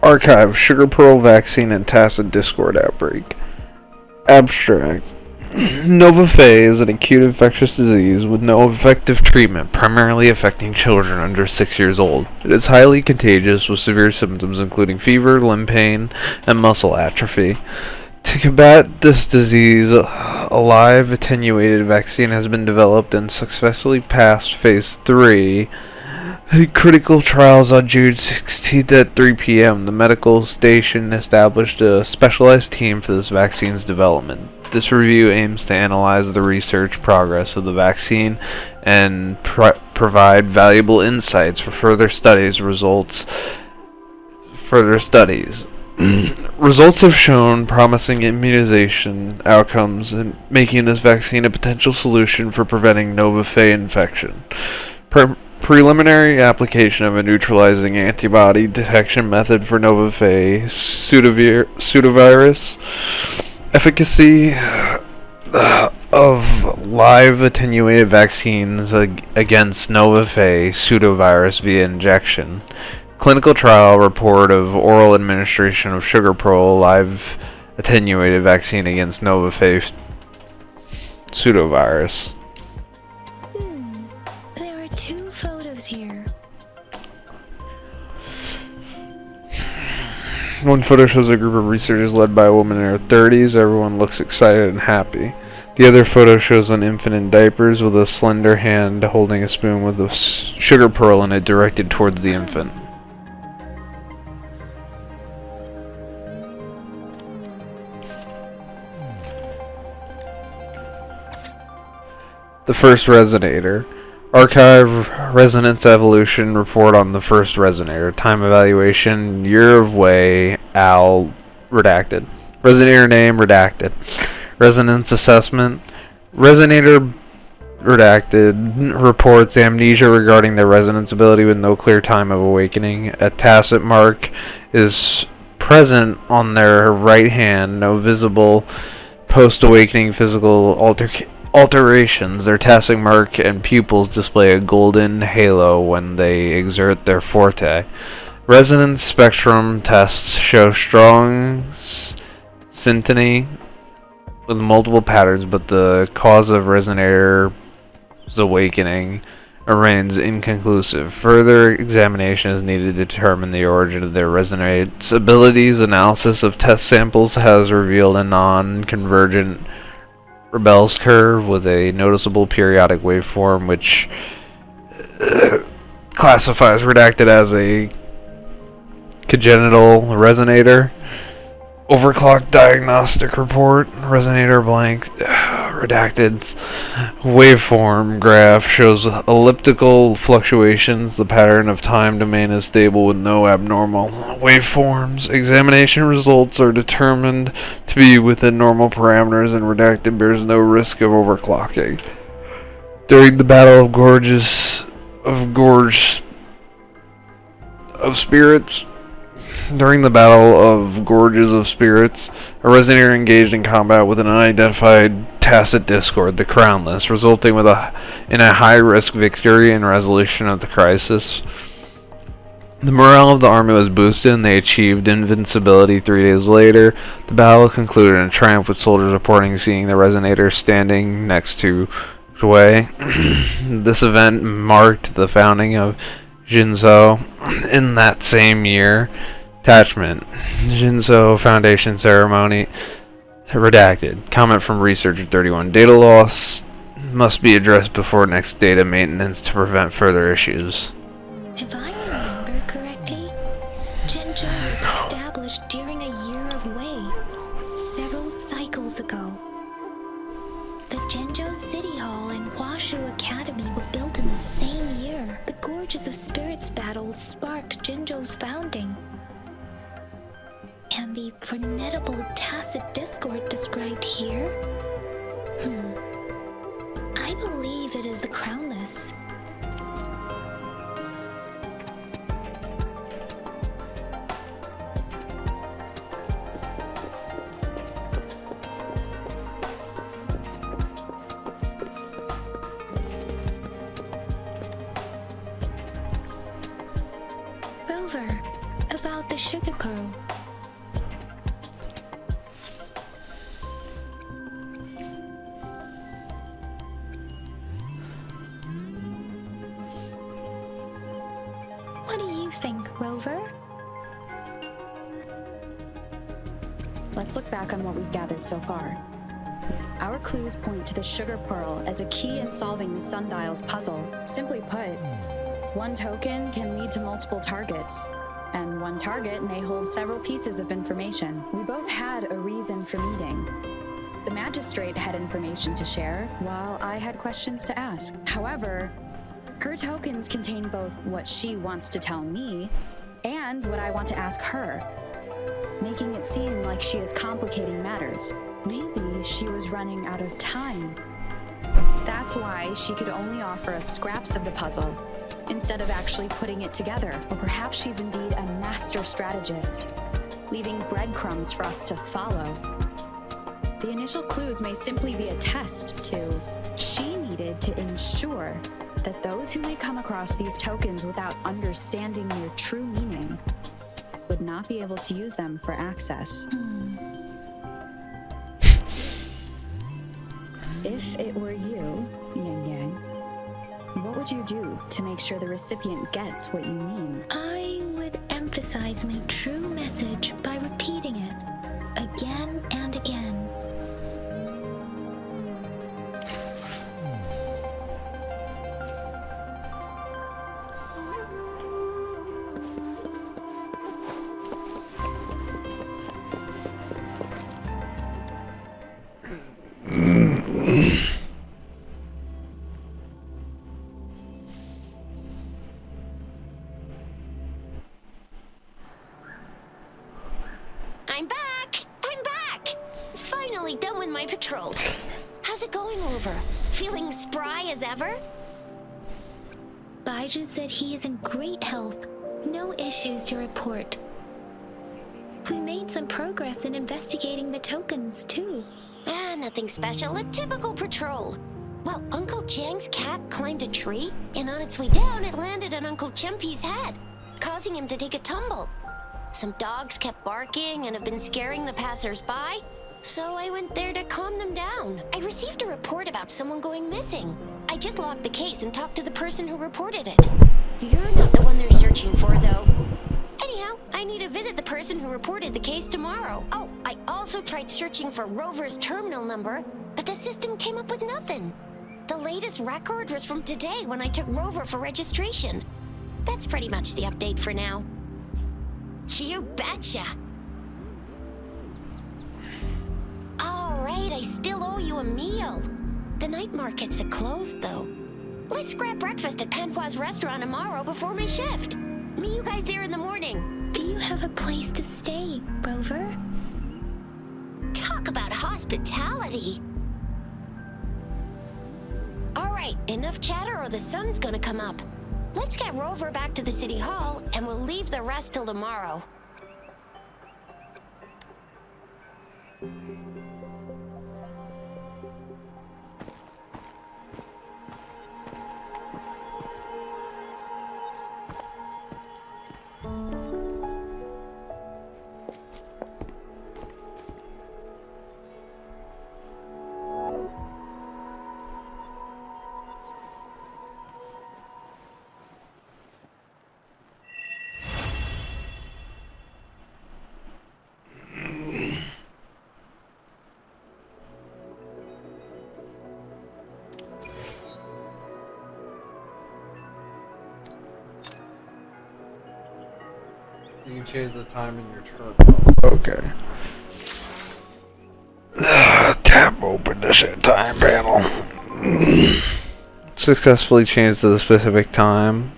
Archive, Sugar Pearl Vaccine and Tacit Discord Outbreak. Abstract. Nova Fey is an acute infectious disease with no effective treatment, primarily affecting children under 6 years old. It is highly contagious with severe symptoms including fever, limb pain, and muscle atrophy. To combat this disease, a live attenuated vaccine has been developed and successfully passed Phase 3 Critical trials on June 16th at 3 p.m. The medical station established a specialized team for this vaccine's development. This review aims to analyze the research progress of the vaccine and provide valuable insights for further studies. Results have shown promising immunization outcomes and making this vaccine a potential solution for preventing Nova Fey infection. Preliminary application of a neutralizing antibody detection method for Nova Fey pseudovirus. Efficacy of live attenuated vaccines against Nova Fey pseudovirus via injection. Clinical trial report of oral administration of sugar pearl live attenuated vaccine against Nova Fey pseudovirus. There are 2 photos here. One photo shows a group of researchers led by a woman in her 30s. Everyone looks excited and happy. The other photo shows an infant in diapers with a slender hand holding a spoon with a sugar pearl in it directed towards the infant. The first resonator. Archive Resonance Evolution Report on the first resonator. Time evaluation. Year of way. Al. Redacted. Resonator name. Redacted. Resonance assessment. Resonator. Redacted. Reports amnesia regarding their resonance ability with no clear time of awakening. A tacit mark is present on their right hand. No visible post-awakening physical alterations. Their tacit mark and pupils display a golden halo when they exert their forte. Resonance spectrum tests show strong syntony with multiple patterns, but the cause of resonator's awakening remains inconclusive. Further examination is needed to determine the origin of their resonance abilities. Analysis of test samples has revealed a non-convergent Rebel's curve with a noticeable periodic waveform, which classifies redacted as a congenital resonator. Overclock diagnostic report. Resonator blank. Redacted's waveform graph shows elliptical fluctuations. The pattern of time domain is stable with no abnormal waveforms. Examination results are determined to be within normal parameters, and redacted bears no risk of overclocking. During the Battle of Gorge of Spirits, during the Battle of Gorges of Spirits, a resonator engaged in combat with an unidentified tacit discord, the Crownless, resulting in a high-risk victory and resolution of the crisis. The morale of the army was boosted, and they achieved invincibility 3 days later. The battle concluded in triumph, with soldiers reporting seeing the resonator standing next to Shui. This event marked the founding of Jinzhou in that same year. Attachment. Jinzhou Foundation Ceremony. Redacted. Comment from Researcher 31. Data loss must be addressed before next data maintenance to prevent further issues. If I remember correctly, Jinzhou was established during a year of Wei, several cycles ago. The Jinzhou City Hall and Huashu Academy were built in the same year. The Gorges of Spirits battle sparked Jinzhou's founding. And the formidable tacit discord described here? I believe it is the Crownless. Rover, about the sugar pearl. What do you think, Rover? Let's look back on what we've gathered so far. Our clues point to the sugar pearl as a key in solving the sundial's puzzle. Simply put, One token can lead to multiple targets, and one target may hold several pieces of information. We both had a reason for meeting. The magistrate had information to share, while I had questions to ask. However, her tokens contain both what she wants to tell me and what I want to ask her, making it seem like she is complicating matters. Maybe she was running out of time. That's why she could only offer us scraps of the puzzle, instead of actually putting it together. Or perhaps she's indeed a master strategist, leaving breadcrumbs for us to follow. The initial clues may simply be a test to... She needed to ensure that those who may come across these tokens without understanding their true meaning would not be able to use them for access. If it were you, Yang Yang, what would you do to make sure the recipient gets what you mean? I would emphasize my true message by repeating it again and again. I'm back! Finally done with my patrol. How's it going, Rover? Feeling spry as ever? Baiju said he is in great health. No issues to report. We made some progress in investigating the tokens, too. Nothing special. A typical patrol. Well, Uncle Chang's cat climbed a tree, and on its way down, it landed on Uncle Chempi's head, causing him to take a tumble. Some dogs kept barking and have been scaring the passers-by, so I went there to calm them down. I received a report about someone going missing. I just logged the case and talked to the person who reported it. You're not the one they're searching for, though. Anyhow, I need to visit the person who reported the case tomorrow. Oh, I also tried searching for Rover's terminal number, but the system came up with nothing. The latest record was from today when I took Rover for registration. That's pretty much the update for now. You betcha. All right, I still owe you a meal. The night markets are closed, though. Let's grab breakfast at Panhua's restaurant tomorrow before my shift. Meet you guys there in the morning. Do you have a place to stay, Rover? Talk about hospitality. All right, enough chatter or the sun's gonna come up. Let's get Rover back to the city hall, and we'll leave the rest till tomorrow. You can change the time in your terminal. Okay. Tap open the set time panel. Successfully changed to the specific time.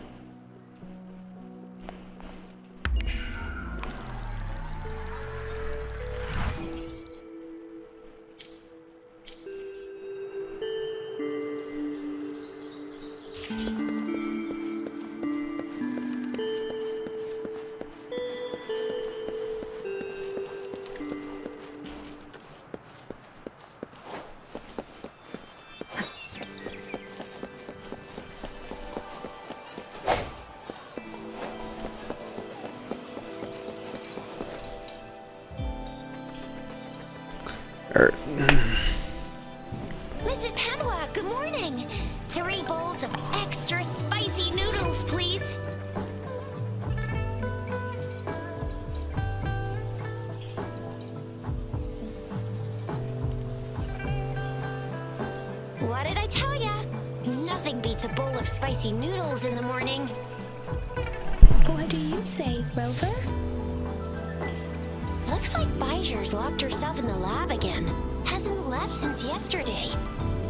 Mrs. Panhua, good morning. 3 bowls of extra spicy noodles, please. What did I tell ya? Nothing beats beats a bowl of spicy noodles in the morning. What do you say, Rover? Looks like Baijer's locked herself in the lab again. Hasn't left since yesterday.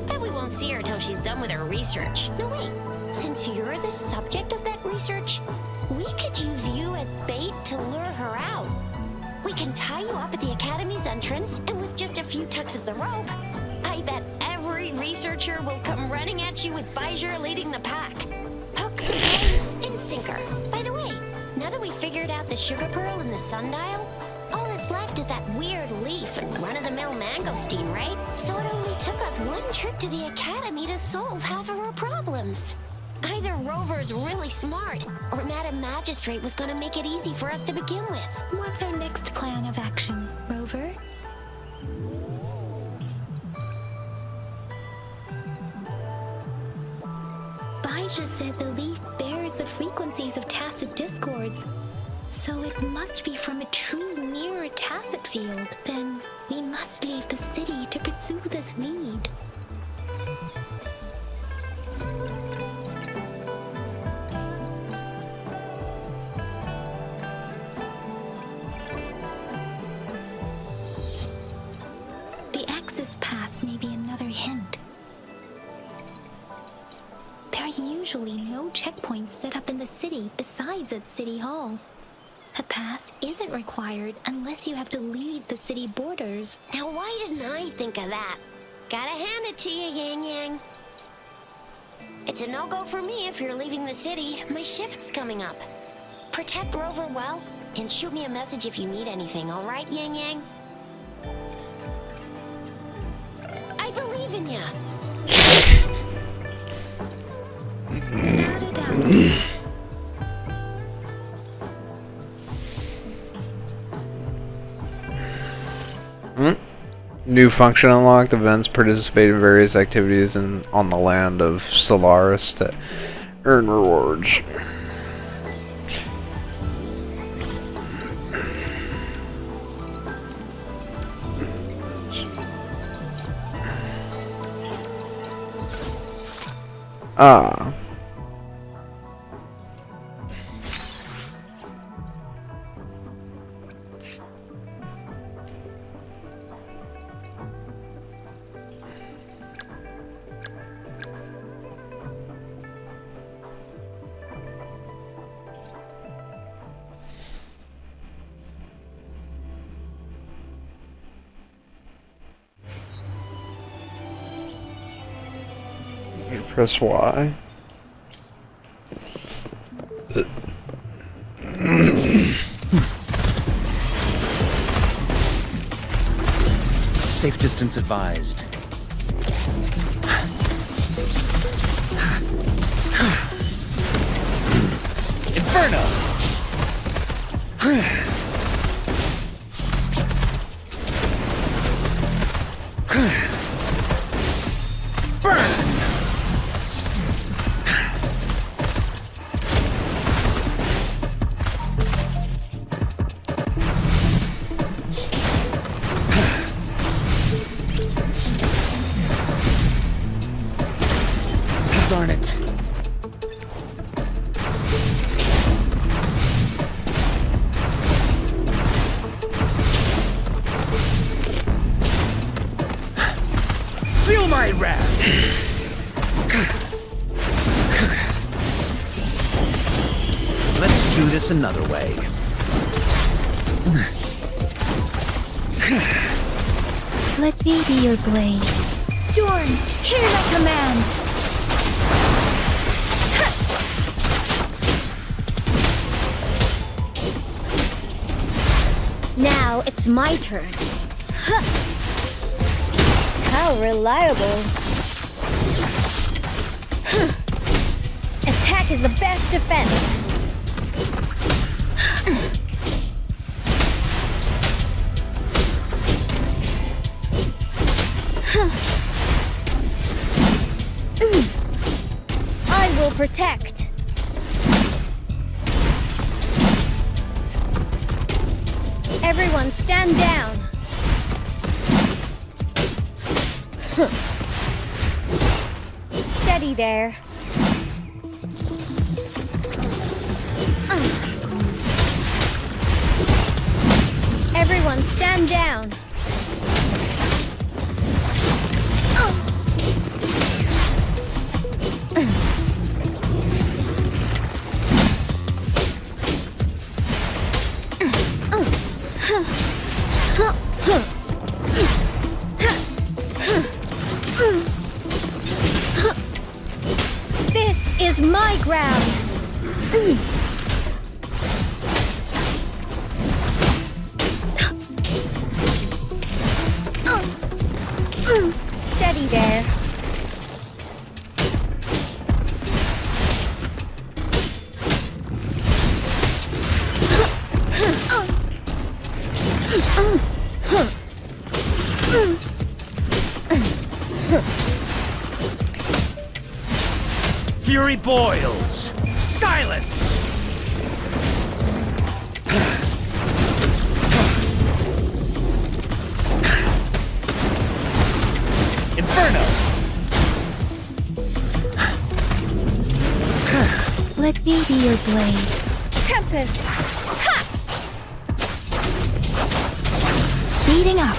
Bet we won't see her till she's done with her research. No, wait. Since you're the subject of that research, we could use you as bait to lure her out. We can tie you up at the Academy's entrance, and with just a few tugs of the rope, I bet every researcher will come running at you with Baijer leading the pack. Hook, line, and sinker. By the way, now that we figured out the sugar pearl and the sundial, all that's left is that weird leaf and run-of-the-mill mangosteen, right? So it only took us one trip to the Academy to solve half of our problems. Either Rover's really smart, or Madam Magistrate was gonna make it easy for us to begin with. What's our next plan of action, Rover? Baija said the leaf bears the frequencies of tacit discords, so it must be from a true mirror tacit field. Then we must leave the city to pursue this lead. The access pass may be another hint. There are usually no checkpoints set up in the city besides at City Hall. A pass isn't required unless you have to leave the city borders. Now why didn't I think of that? Gotta hand it to you, Yang Yang. It's a no-go for me if you're leaving the city. My shift's coming up. Protect Rover well, and shoot me a message if you need anything, alright, Yang Yang? I believe in ya. Without a doubt. New function unlocked. Events participate in various activities on the land of Solaris to earn rewards. Ah. Press Y. Safe distance advised. Inferno! Burn! Darn it. Feel my wrath! Let's do this another way. Let me be your blade. Storm, hear my command! Now it's my turn. Huh. How reliable. Huh. Attack is the best defense. I will protect. Everyone stand down. Steady there. Everyone stand down. This is my ground. Steady there. Fury boils! Silence! Inferno! Let me be your blade. Tempest! Ha! Speeding up.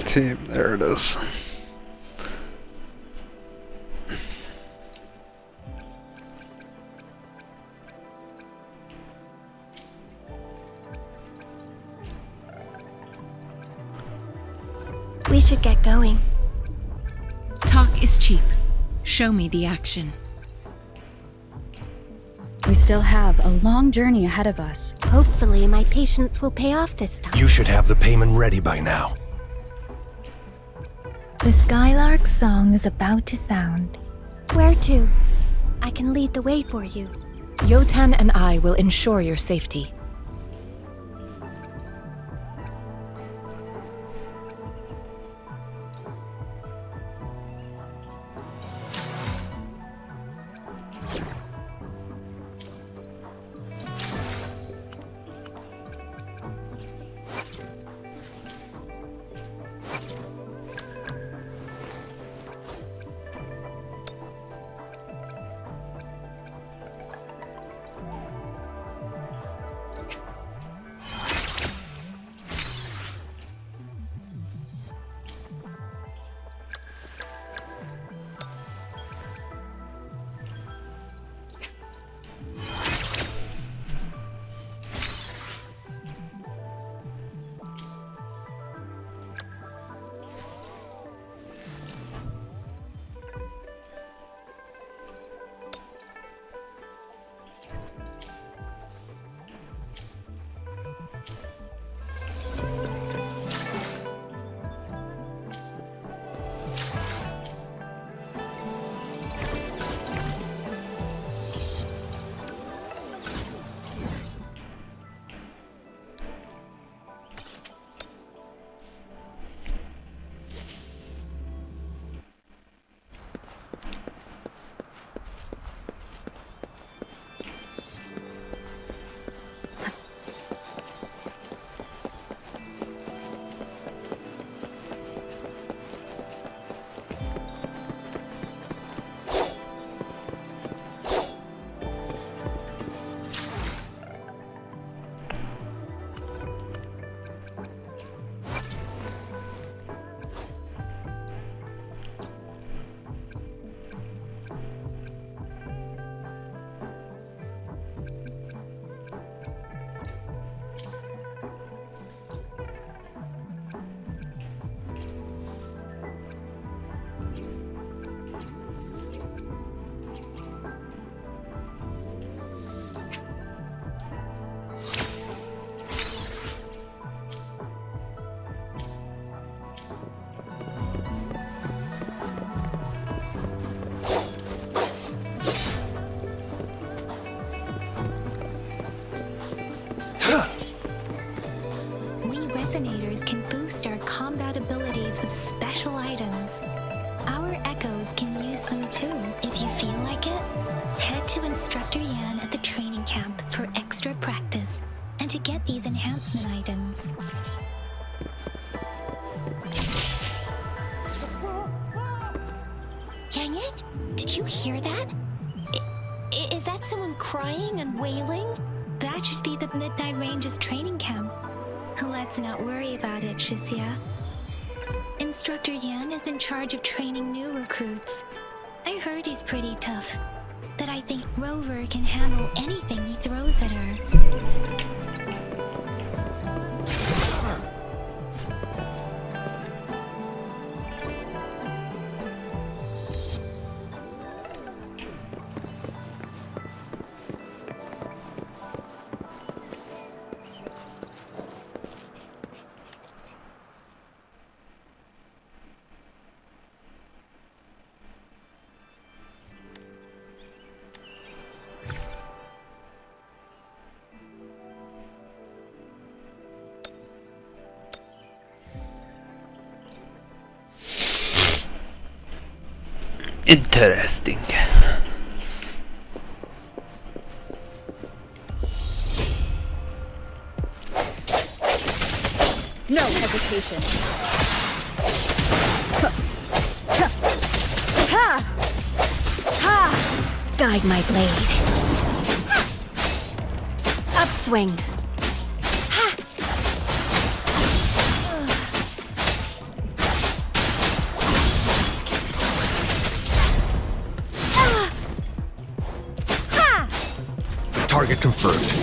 Team, there it is. We should get going. Talk is cheap. Show me the action. We still have a long journey ahead of us. Hopefully my patience will pay off this time. You should have the payment ready by now. The Skylark's song is about to sound. Where to? I can lead the way for you. Yotan and I will ensure your safety. Resonators can boost our combat abilities with special items. Our echoes can use them too. If you feel like it, head to Instructor Yan at the training camp for extra practice and to get these enhancement items. Yang Yang, did you hear that? Is that someone crying and wailing? That should be the Midnight Ranges training camp. Let's not worry about it, Shizia. Instructor Yan is in charge of training new recruits. I heard he's pretty tough, but I think Rover can handle anything he throws at her. Interesting. No hesitation. Ha! Ha! Guide my blade. Upswing. Ha! Let's get this over with. Ha! Target confirmed.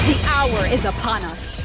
The hour is upon us.